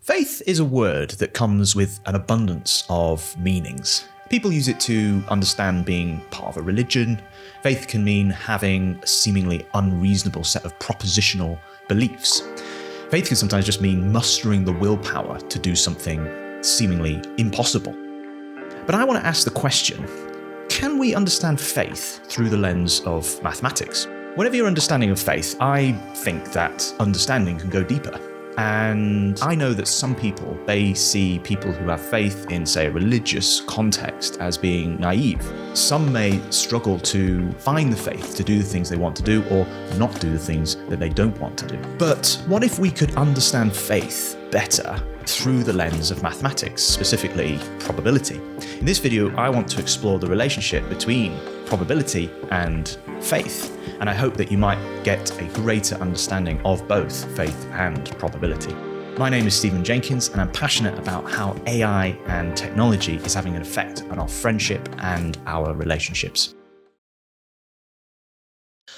Faith is a word that comes with an abundance of meanings. People use it to understand being part of a religion. Faith can mean having a seemingly unreasonable set of propositional beliefs. Faith can sometimes just mean mustering the willpower to do something seemingly impossible. But I want to ask the question, can we understand faith through the lens of mathematics? Whatever your understanding of faith, I think that understanding can go deeper. And I know that some people, they see people who have faith in, say, a religious context as being naive. Some may struggle to find the faith to do the things they want to do or not do the things that they don't want to do. But what if we could understand faith better through the lens of mathematics, specifically probability? In this video, I want to explore the relationship between probability and faith, and I hope that you might get a greater understanding of both faith and probability. My name is Jenkins, and I'm passionate about how AI and technology is having an effect on our friendship and our relationships.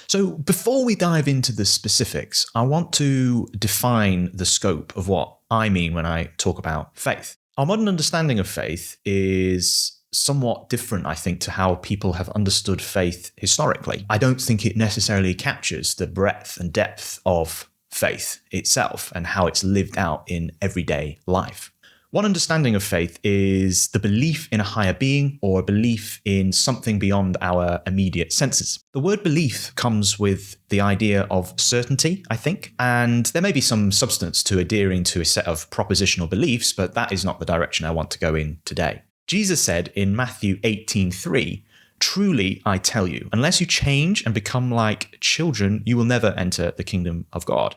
So before we dive into the specifics, I want to define the scope of what I mean when I talk about faith. Our modern understanding of faith is somewhat different, I think, to how people have understood faith historically. I don't think it necessarily captures the breadth and depth of faith itself and how it's lived out in everyday life. One understanding of faith is the belief in a higher being or a belief in something beyond our immediate senses. The word belief comes with the idea of certainty, I think, and there may be some substance to adhering to a set of propositional beliefs, but that is not the direction I want to go in today. Jesus said in Matthew 18:3, "Truly I tell you, unless you change and become like children, you will never enter the kingdom of God."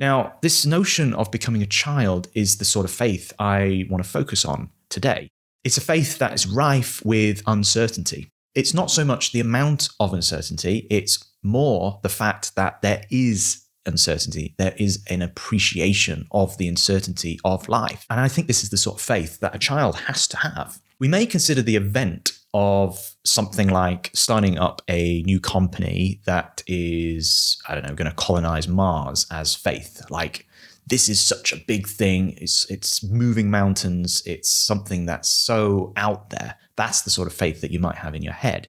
Now, this notion of becoming a child is the sort of faith I want to focus on today. It's a faith that is rife with uncertainty. It's not so much the amount of uncertainty, it's more the fact that there is uncertainty. There is an appreciation of the uncertainty of life. And I think this is the sort of faith that a child has to have. We may consider the event of something like starting up a new company that is, going to colonize Mars as faith. Like, this is such a big thing. It's moving mountains. It's something that's so out there. That's the sort of faith that you might have in your head.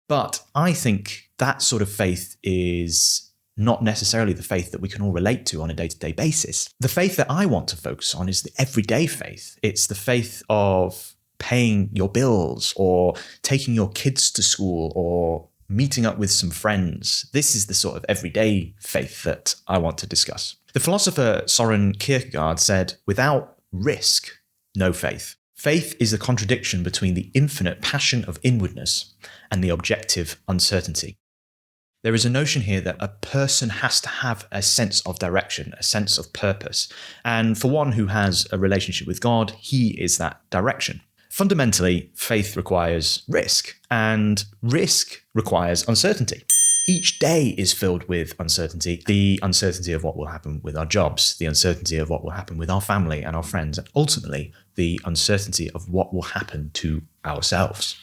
But I think that sort of faith is not necessarily the faith that we can all relate to on a day-to-day basis. The faith that I want to focus on is the everyday faith. It's the faith of paying your bills or taking your kids to school or meeting up with some friends. This is the sort of everyday faith that I want to discuss. The philosopher Soren Kierkegaard said, "Without risk, no faith. Faith is the contradiction between the infinite passion of inwardness and the objective uncertainty." There is a notion here that a person has to have a sense of direction, a sense of purpose. And for one who has a relationship with God, he is that direction. Fundamentally, faith requires risk, and risk requires uncertainty. Each day is filled with uncertainty. The uncertainty of what will happen with our jobs, the uncertainty of what will happen with our family and our friends, and ultimately the uncertainty of what will happen to ourselves.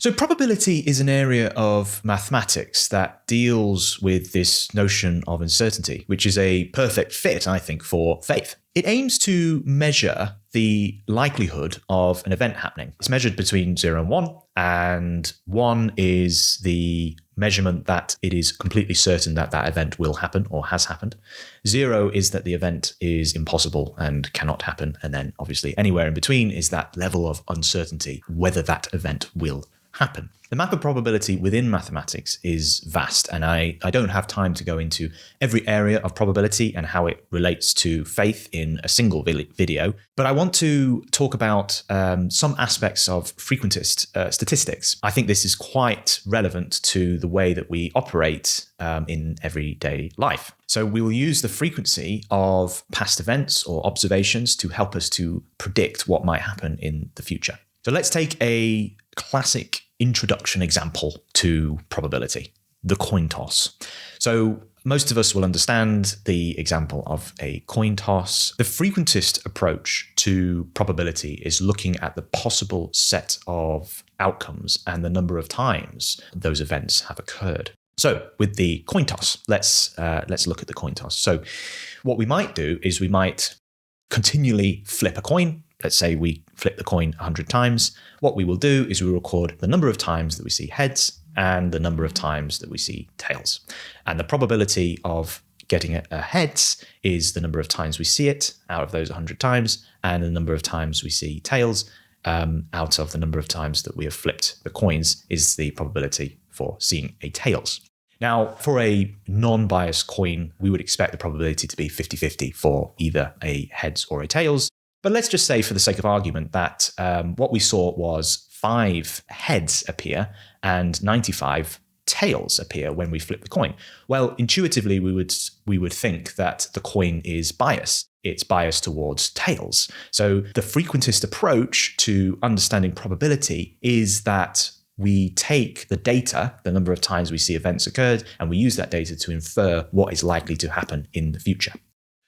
So probability is an area of mathematics that deals with this notion of uncertainty, which is a perfect fit, I think, for faith. It aims to measure the likelihood of an event happening. It's measured between 0 and 1 is the measurement that it is completely certain that that event will happen or has happened. 0 is that the event is impossible and cannot happen. And then obviously anywhere in between is that level of uncertainty, whether that event will happen. The map of probability within mathematics is vast, and I don't have time to go into every area of probability and how it relates to faith in a single video, but I want to talk about some aspects of frequentist statistics. I think this is quite relevant to the way that we operate in everyday life. So we will use the frequency of past events or observations to help us to predict what might happen in the future. So let's take a classic introduction example to probability, the coin toss. So most of us will understand the example of a coin toss. The frequentist approach to probability is looking at the possible set of outcomes and the number of times those events have occurred. So with the coin toss, let's look at the coin toss. So what we might do is we might continually flip a coin. Let's say we flip the coin 100 times. What we will do is we record the number of times that we see heads and the number of times that we see tails. And the probability of getting a heads is the number of times we see it out of those 100 times, and the number of times we see tails out of the number of times that we have flipped the coins is the probability for seeing a tails. Now, for a non-biased coin, we would expect the probability to be 50-50 for either a heads or a tails. But let's just say, for the sake of argument, that what we saw was 5 heads appear and 95 tails appear when we flip the coin. Well, intuitively, we would think that the coin is biased. It's biased towards tails. So the frequentist approach to understanding probability is that we take the data, the number of times we see events occurred, and we use that data to infer what is likely to happen in the future.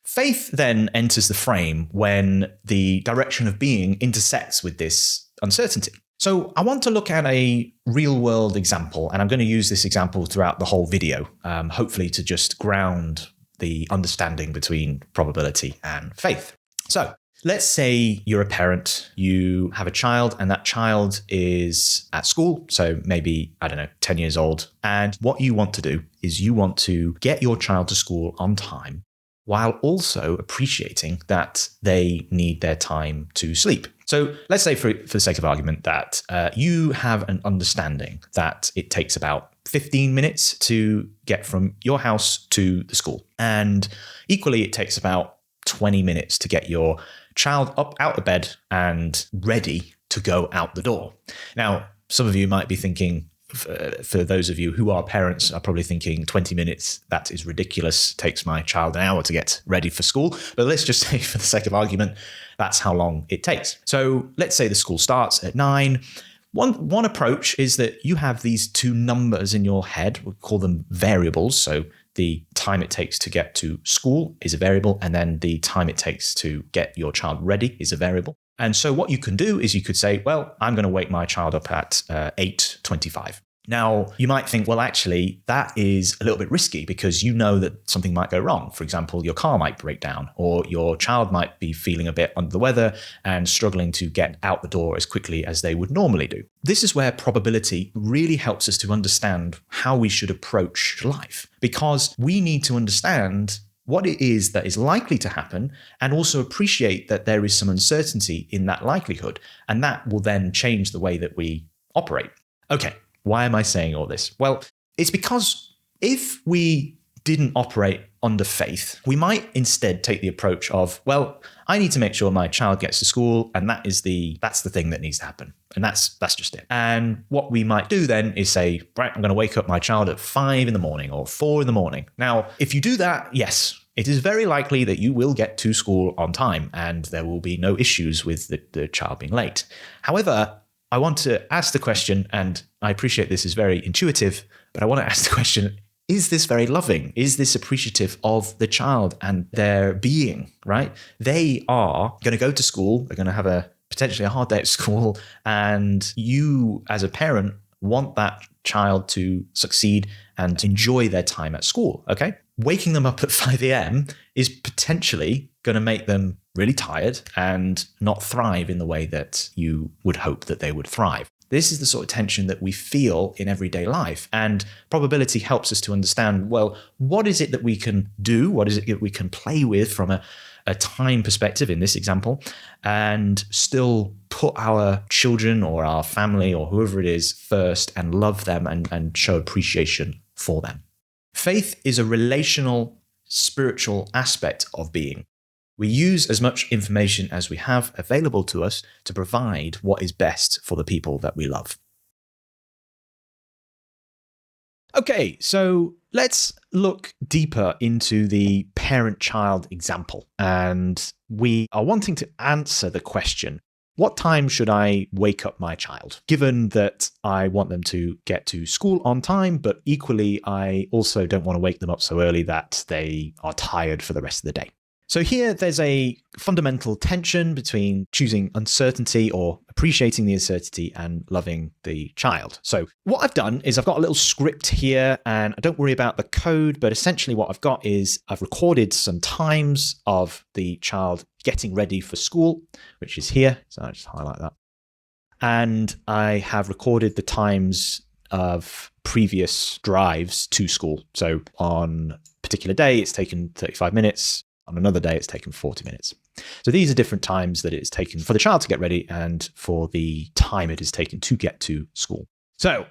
Faith then enters the frame when the direction of being intersects with this uncertainty. So I want to look at a real-world example, and I'm going to use this example throughout the whole video, hopefully to just ground the understanding between probability and faith. So let's say you're a parent, you have a child, and that child is at school, so maybe, 10 years old. And what you want to do is you want to get your child to school on time while also appreciating that they need their time to sleep. So let's say, for the sake of argument, that you have an understanding that it takes about 15 minutes to get from your house to the school. And equally, it takes about 20 minutes to get your child up out of bed and ready to go out the door. Now, some of you might be thinking, for those of you who are parents, are probably thinking 20 minutes, that is ridiculous. It takes my child an hour to get ready for school. But let's just say, for the sake of argument, that's how long it takes. So let's say the school starts at 9. One approach is that you have these two numbers in your head. We'll call them variables. So the time it takes to get to school is a variable, and then the time it takes to get your child ready is a variable. And so what you can do is you could say, well, I'm going to wake my child up at 8:25. Now, you might think, well, actually, that is a little bit risky because you know that something might go wrong. For example, your car might break down, or your child might be feeling a bit under the weather and struggling to get out the door as quickly as they would normally do. This is where probability really helps us to understand how we should approach life, because we need to understand what it is that is likely to happen, and also appreciate that there is some uncertainty in that likelihood. And that will then change the way that we operate. Okay, why am I saying all this? Well, it's because if we didn't operate under faith, we might instead take the approach of, well, I need to make sure my child gets to school, and that's the thing that needs to happen. And that's just it. And what we might do then is say, right, I'm going to wake up my child at 5 in the morning or 4 in the morning. Now, if you do that, yes, it is very likely that you will get to school on time and there will be no issues with the child being late. However, I want to ask the question, and I appreciate this is very intuitive, but I want to ask the question, is this very loving? Is this appreciative of the child and their being, right? They are going to go to school. They're going to have potentially a hard day at school. And you, as a parent, want that child to succeed and enjoy their time at school, okay? Waking them up at 5 a.m. is potentially going to make them really tired and not thrive in the way that you would hope that they would thrive. This is the sort of tension that we feel in everyday life. And probability helps us to understand, well, what is it that we can do? What is it that we can play with from a time perspective in this example, and still put our children or our family or whoever it is first and love them and show appreciation for them. Faith is a relational, spiritual aspect of being. We use as much information as we have available to us to provide what is best for the people that we love. Okay, so let's look deeper into the parent-child example. And we are wanting to answer the question, what time should I wake up my child? Given that I want them to get to school on time, but equally, I also don't want to wake them up so early that they are tired for the rest of the day. So here there's a fundamental tension between choosing uncertainty or appreciating the uncertainty and loving the child. So what I've done is I've got a little script here, and I don't worry about the code, but essentially what I've got is I've recorded some times of the child getting ready for school, which is here. So I just highlight that. And I have recorded the times of previous drives to school. So on a particular day, it's taken 35 minutes. On another day, it's taken 40 minutes. So these are different times that it's taken for the child to get ready and for the time it has taken to get to school. So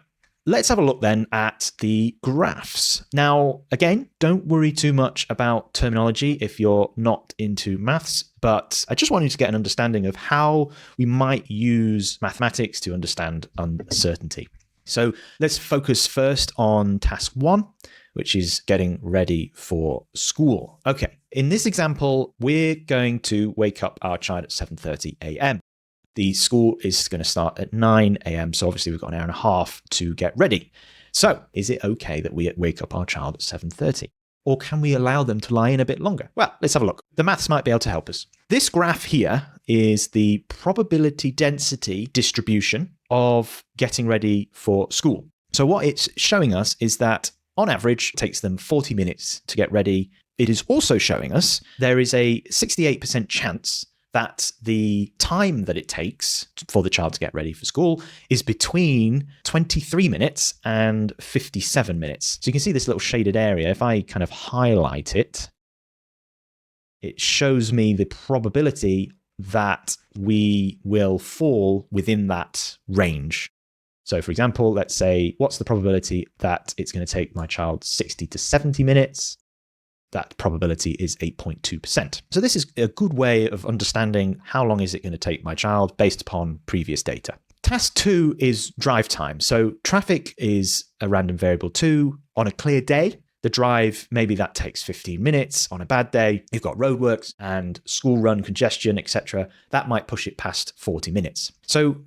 let's have a look then at the graphs. Now, again, don't worry too much about terminology if you're not into maths, but I just wanted to get an understanding of how we might use mathematics to understand uncertainty. So let's focus first on task 1, which is getting ready for school. Okay, in this example, we're going to wake up our child at 7:30 a.m. The school is going to start at 9 a.m., so obviously we've got an hour and a half to get ready. So is it okay that we wake up our child at 7:30? Or can we allow them to lie in a bit longer? Well, let's have a look. The maths might be able to help us. This graph here is the probability density distribution of getting ready for school. So what it's showing us is that on average, it takes them 40 minutes to get ready. It is also showing us there is a 68% chance that the time that it takes for the child to get ready for school is between 23 minutes and 57 minutes. So you can see this little shaded area. If I kind of highlight it, it shows me the probability that we will fall within that range. So for example, let's say, what's the probability that it's going to take my child 60 to 70 minutes? That probability is 8.2%. So this is a good way of understanding how long is it going to take my child based upon previous data. Task 2 is drive time. So traffic is a random variable too. On a clear day, the drive, maybe that takes 15 minutes. On a bad day, you've got roadworks and school run congestion, etc. That might push it past 40 minutes. So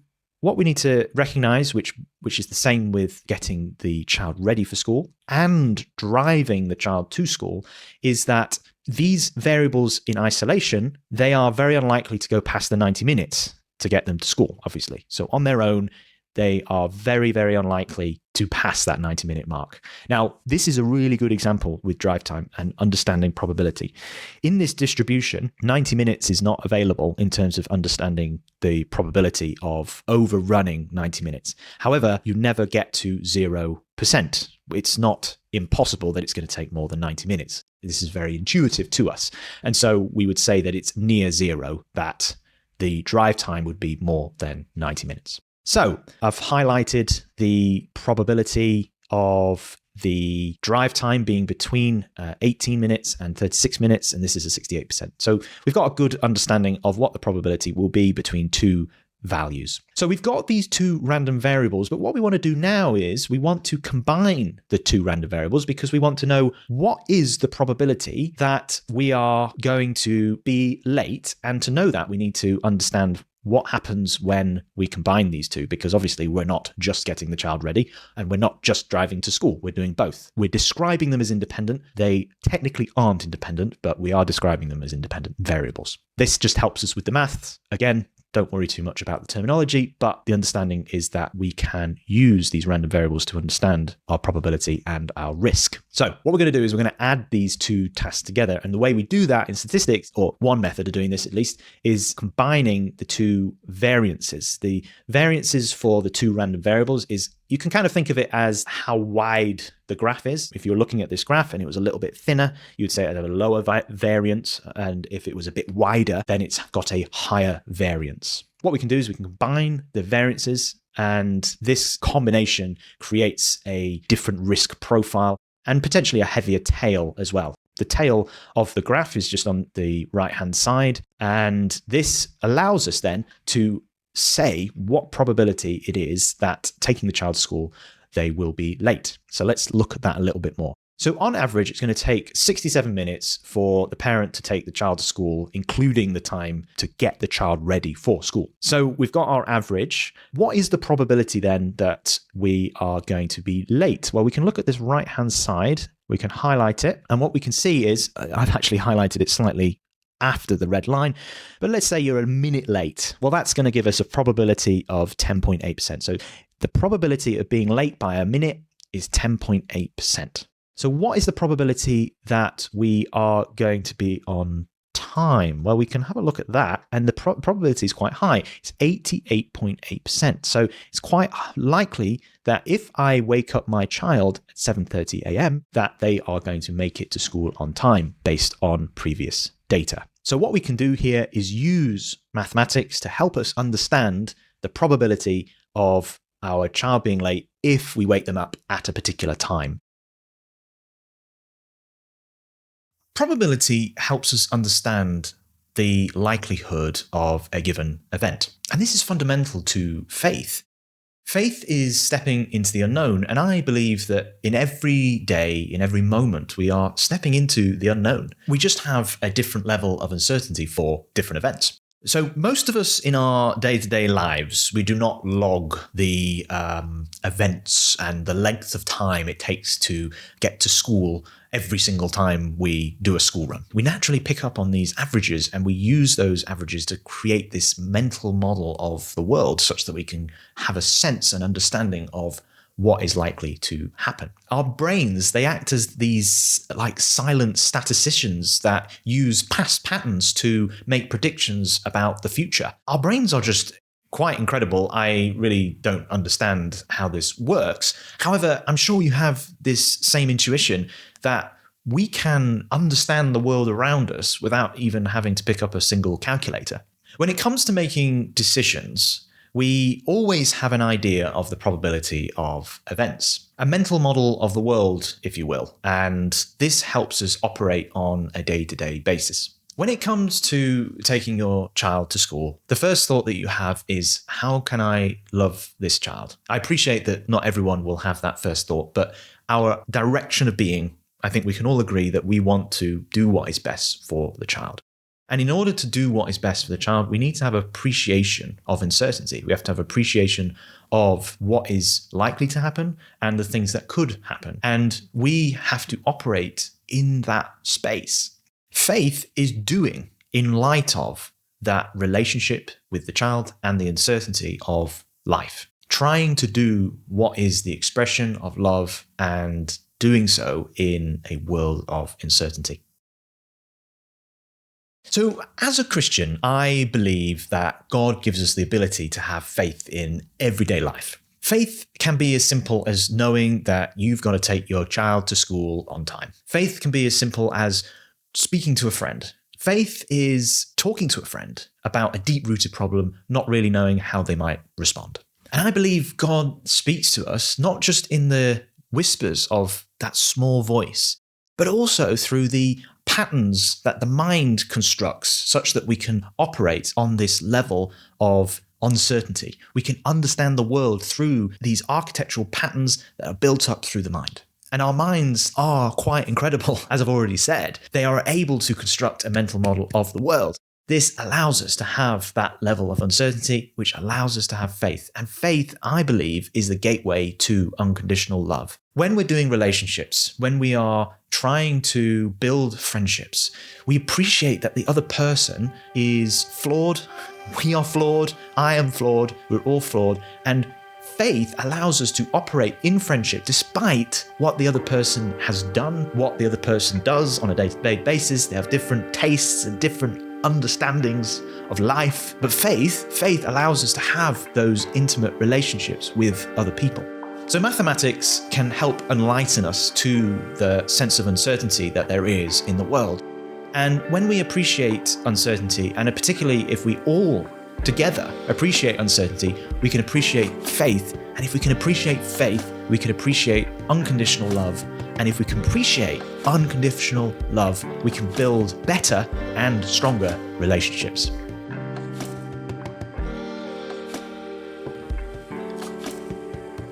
what we need to recognize, which is the same with getting the child ready for school and driving the child to school, is that these variables in isolation, they are very unlikely to go past the 90 minutes to get them to school, obviously. So on their own, they are very, very unlikely to pass that 90-minute mark. Now, this is a really good example with drive time and understanding probability. In this distribution, 90 minutes is not available in terms of understanding the probability of overrunning 90 minutes. However, you never get to 0%. It's not impossible that it's going to take more than 90 minutes. This is very intuitive to us. And so we would say that it's near zero, that the drive time would be more than 90 minutes. So I've highlighted the probability of the drive time being between 18 minutes and 36 minutes, and this is a 68%. So we've got a good understanding of what the probability will be between two values. So we've got these two random variables, but what we want to do now is we want to combine the two random variables because we want to know what is the probability that we are going to be late. And to know that, we need to understand what happens when we combine these two, because obviously we're not just getting the child ready and we're not just driving to school. We're doing both. We're describing them as independent. They technically aren't independent, but we are describing them as independent variables. This just helps us with the maths. Again, don't worry too much about the terminology, but the understanding is that we can use these random variables to understand our probability and our risk. So what we're going to do is we're going to add these two tasks together. And the way we do that in statistics, or one method of doing this at least, is combining the two variances. The variances for the two random variables is, you can kind of think of it as how wide the graph is. If you're looking at this graph and it was a little bit thinner, you'd say it had a lower variance. And if it was a bit wider, then it's got a higher variance. What we can do is we can combine the variances, and this combination creates a different risk profile and potentially a heavier tail as well. The tail of the graph is just on the right-hand side, and this allows us then to say what probability it is that taking the child to school, they will be late. So let's look at that a little bit more. So on average, it's going to take 67 minutes for the parent to take the child to school, including the time to get the child ready for school. So we've got our average. What is the probability then that we are going to be late? Well, we can look at this right-hand side. We can highlight it. And what we can see is, I've actually highlighted it slightly after the red line. But let's say you're a minute late. Well, that's going to give us a probability of 10.8%. So the probability of being late by a minute is 10.8%. So what is the probability that we are going to be on time? Well, we can have a look at that, and the probability is quite high. It's 88.8%. So it's quite likely that if I wake up my child at 7:30 a.m., that they are going to make it to school on time based on previous data. So what we can do here is use mathematics to help us understand the probability of our child being late if we wake them up at a particular time. Probability helps us understand the likelihood of a given event. And this is fundamental to faith. Faith is stepping into the unknown, and I believe that in every day, in every moment, we are stepping into the unknown. We just have a different level of uncertainty for different events. So most of us in our day-to-day lives, we do not log the events and the length of time it takes to get to school every single time we do a school run. We naturally pick up on these averages, and we use those averages to create this mental model of the world such that we can have a sense and understanding of what is likely to happen. Our brains, they act as these like silent statisticians that use past patterns to make predictions about the future. Our brains are just quite incredible. I really don't understand how this works. However, I'm sure you have this same intuition that we can understand the world around us without even having to pick up a single calculator. When it comes to making decisions, we always have an idea of the probability of events, a mental model of the world, if you will, and this helps us operate on a day-to-day basis. When it comes to taking your child to school, the first thought that you have is, how can I love this child? I appreciate that not everyone will have that first thought, but our direction of being, I think we can all agree that we want to do what is best for the child. And in order to do what is best for the child, we need to have appreciation of uncertainty. We have to have appreciation of what is likely to happen and the things that could happen. And we have to operate in that space. Faith is doing in light of that relationship with the child and the uncertainty of life. Trying to do what is the expression of love and doing so in a world of uncertainty. So as a Christian, I believe that God gives us the ability to have faith in everyday life. Faith can be as simple as knowing that you've got to take your child to school on time. Faith can be as simple as speaking to a friend. Faith is talking to a friend about a deep-rooted problem, not really knowing how they might respond. And I believe God speaks to us, not just in the whispers of that small voice, but also through the patterns that the mind constructs such that we can operate on this level of uncertainty. We can understand the world through these architectural patterns that are built up through the mind. And our minds are quite incredible, as I've already said. They are able to construct a mental model of the world. This allows us to have that level of uncertainty, which allows us to have faith. And faith, I believe, is the gateway to unconditional love. When we're doing relationships, when we are trying to build friendships, we appreciate that the other person is flawed. We are flawed. I am flawed. We're all flawed. And faith allows us to operate in friendship despite what the other person has done, what the other person does on a day-to-day basis. They have different tastes and different understandings of life. But faith allows us to have those intimate relationships with other people. So mathematics can help enlighten us to the sense of uncertainty that there is in the world. And when we appreciate uncertainty, and particularly if we all together appreciate uncertainty, we can appreciate faith. And if we can appreciate faith, we can appreciate unconditional love. And if we can appreciate unconditional love, we can build better and stronger relationships.